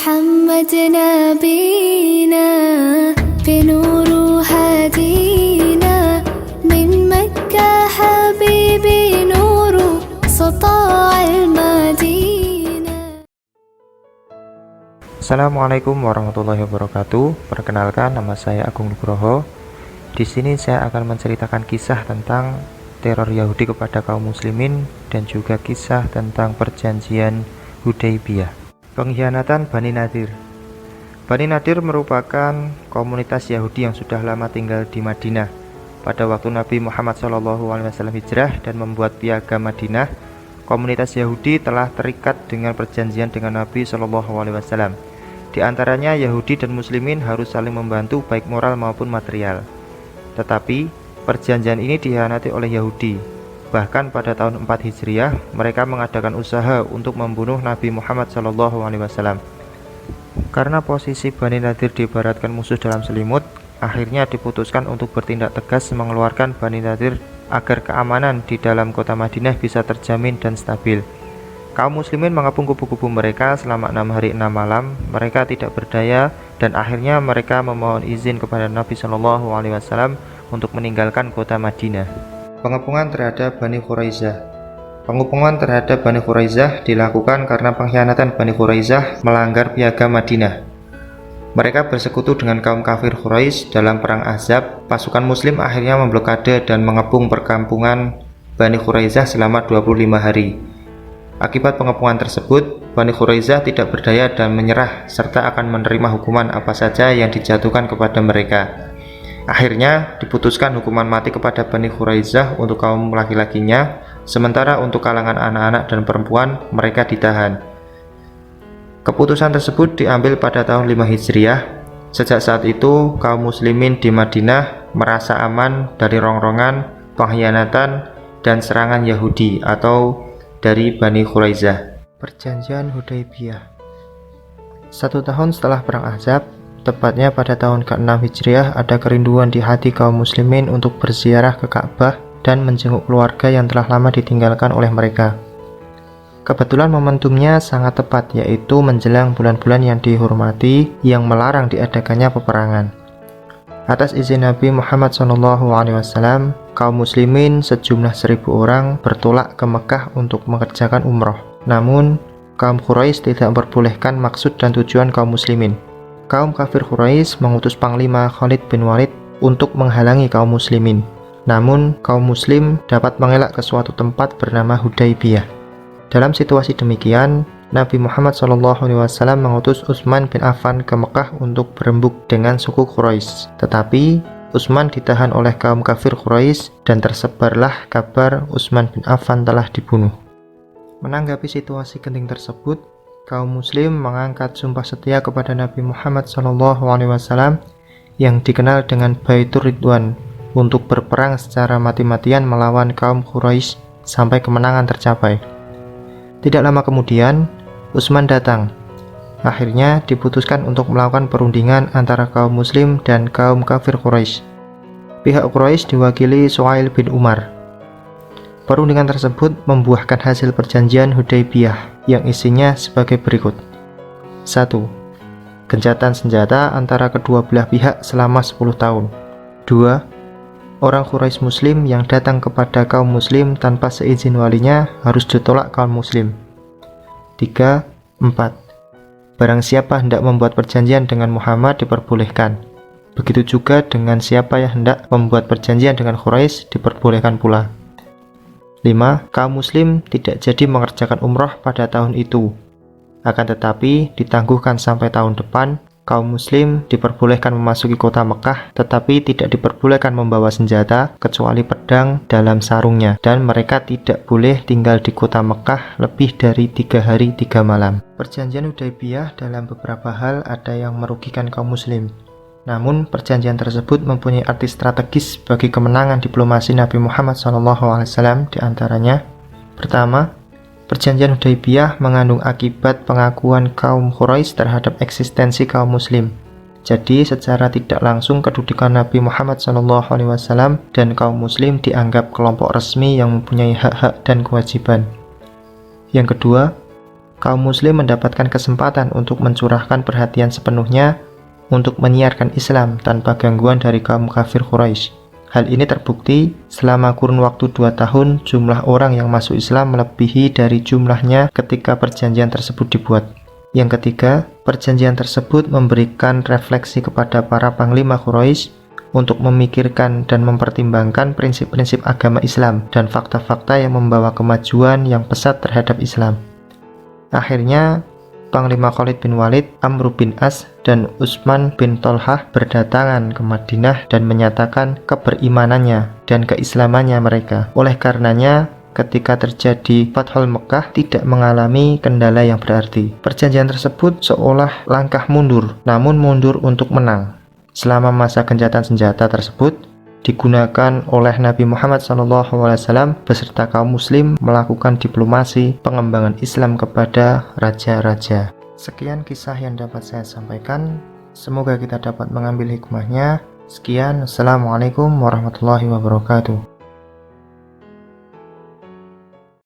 محمد نبينا بنور هدينا من مكة حبيبي نور سطاع المدينة. Assalamualaikum warahmatullahi wabarakatuh. Perkenalkan, nama saya Agung Nugroho. Di sini saya akan menceritakan kisah tentang teror Yahudi kepada kaum muslimin dan juga kisah tentang perjanjian Hudaybiyah. Pengkhianatan Bani Nadir. Bani Nadir merupakan komunitas Yahudi yang sudah lama tinggal di Madinah. Pada waktu Nabi Muhammad SAW hijrah dan membuat piagam Madinah, komunitas Yahudi telah terikat dengan perjanjian dengan Nabi SAW. Di antaranya Yahudi dan Muslimin harus saling membantu baik moral maupun material. Tetapi perjanjian ini dikhianati oleh Yahudi. Bahkan pada tahun 4 Hijriah mereka mengadakan usaha untuk membunuh Nabi Muhammad SAW. Karena posisi Bani Nadir diibaratkan musuh dalam selimut, akhirnya diputuskan untuk bertindak tegas mengeluarkan Bani Nadir agar keamanan di dalam kota Madinah bisa terjamin dan stabil. Kaum muslimin mengepung kubu-kubu mereka selama 6 hari 6 malam. Mereka tidak berdaya dan akhirnya mereka memohon izin kepada Nabi SAW untuk meninggalkan kota Madinah. Pengepungan terhadap Bani Quraisyah. Pengepungan terhadap Bani Quraisyah dilakukan karena pengkhianatan Bani Quraisyah melanggar piagam Madinah. Mereka bersekutu dengan kaum kafir Quraisy dalam perang Ahzab. Pasukan muslim akhirnya memblokade dan mengepung perkampungan Bani Quraisyah selama 25 hari. Akibat pengepungan tersebut, Bani Quraisyah tidak berdaya dan menyerah serta akan menerima hukuman apa saja yang dijatuhkan kepada mereka. Akhirnya diputuskan hukuman mati kepada Bani Quraisyah untuk kaum laki-lakinya, sementara untuk kalangan anak-anak dan perempuan mereka ditahan. Keputusan tersebut diambil pada tahun 5 Hijriah. Sejak saat itu, kaum muslimin di Madinah merasa aman dari rongrongan, pengkhianatan, dan serangan Yahudi atau dari Bani Quraisyah. Perjanjian Hudaybiyah. 1 tahun setelah perang Ahzab, tepatnya pada tahun ke-6 Hijriah, ada kerinduan di hati kaum muslimin untuk berziarah ke Ka'bah dan menjenguk keluarga yang telah lama ditinggalkan oleh mereka. Kebetulan momentumnya sangat tepat, yaitu menjelang bulan-bulan yang dihormati yang melarang diadakannya peperangan. Atas izin Nabi Muhammad SAW, kaum muslimin sejumlah 1.000 orang bertolak ke Mekah untuk mengerjakan umroh. Namun, kaum Quraisy tidak memperbolehkan maksud dan tujuan kaum muslimin. Kaum kafir Quraisy mengutus Panglima Khalid bin Walid untuk menghalangi kaum muslimin. Namun, kaum muslim dapat mengelak ke suatu tempat bernama Hudaybiyah. Dalam situasi demikian, Nabi Muhammad SAW mengutus Utsman bin Affan ke Mekah untuk berembuk dengan suku Quraisy. Tetapi Utsman ditahan oleh kaum kafir Quraisy dan tersebarlah kabar Utsman bin Affan telah dibunuh. Menanggapi situasi genting tersebut, kaum muslim mengangkat sumpah setia kepada Nabi Muhammad SAW yang dikenal dengan Baitur Ridwan untuk berperang secara mati-matian melawan kaum Quraisy sampai kemenangan tercapai. Tidak lama kemudian, Utsman datang. Akhirnya diputuskan untuk melakukan perundingan antara kaum muslim dan kaum kafir Quraisy. Pihak Quraisy diwakili Suhail bin Umar. Perundingan tersebut membuahkan hasil perjanjian Hudaybiyah yang isinya sebagai berikut. 1. Gencatan senjata antara kedua belah pihak selama 10 tahun. 2. Orang Quraisy muslim yang datang kepada kaum muslim tanpa seizin walinya harus ditolak kaum muslim. 3. 4. Barang siapa hendak membuat perjanjian dengan Muhammad diperbolehkan. Begitu juga dengan siapa yang hendak membuat perjanjian dengan Quraisy diperbolehkan pula. 5. Kaum muslim tidak jadi mengerjakan umroh pada tahun itu. Akan tetapi ditangguhkan sampai tahun depan. Kaum muslim diperbolehkan memasuki kota Mekah, tetapi tidak diperbolehkan membawa senjata kecuali pedang dalam sarungnya, dan mereka tidak boleh tinggal di kota Mekah lebih dari 3 hari 3 malam. Perjanjian Hudaybiyah dalam beberapa hal ada yang merugikan kaum muslim. Namun perjanjian tersebut mempunyai arti strategis bagi kemenangan diplomasi Nabi Muhammad SAW. Di antaranya, pertama, perjanjian Hudaybiyah mengandung akibat pengakuan kaum Quraisy terhadap eksistensi kaum muslim. Jadi secara tidak langsung kedudukan Nabi Muhammad SAW dan kaum muslim dianggap kelompok resmi yang mempunyai hak-hak dan kewajiban. Yang kedua, kaum muslim mendapatkan kesempatan untuk mencurahkan perhatian sepenuhnya untuk menyiarkan Islam tanpa gangguan dari kaum kafir Quraisy. Hal ini terbukti selama kurun waktu 2 tahun jumlah orang yang masuk Islam melebihi dari jumlahnya ketika perjanjian tersebut dibuat. Yang ketiga, perjanjian tersebut memberikan refleksi kepada para panglima Quraisy untuk memikirkan dan mempertimbangkan prinsip-prinsip agama Islam dan fakta-fakta yang membawa kemajuan yang pesat terhadap Islam. Akhirnya, Panglima Khalid bin Walid, Amr bin As, dan Utsman bin Tolhah berdatangan ke Madinah dan menyatakan keberimanannya dan keislamannya mereka. Oleh karenanya, ketika terjadi Fathul Mekkah tidak mengalami kendala yang berarti. Perjanjian tersebut seolah langkah mundur, namun mundur untuk menang. Selama masa gencatan senjata tersebut digunakan oleh Nabi Muhammad SAW beserta kaum muslim melakukan diplomasi pengembangan Islam kepada raja-raja. Sekian kisah yang dapat saya sampaikan. Semoga kita dapat mengambil hikmahnya. Sekian, Assalamualaikum warahmatullahi wabarakatuh.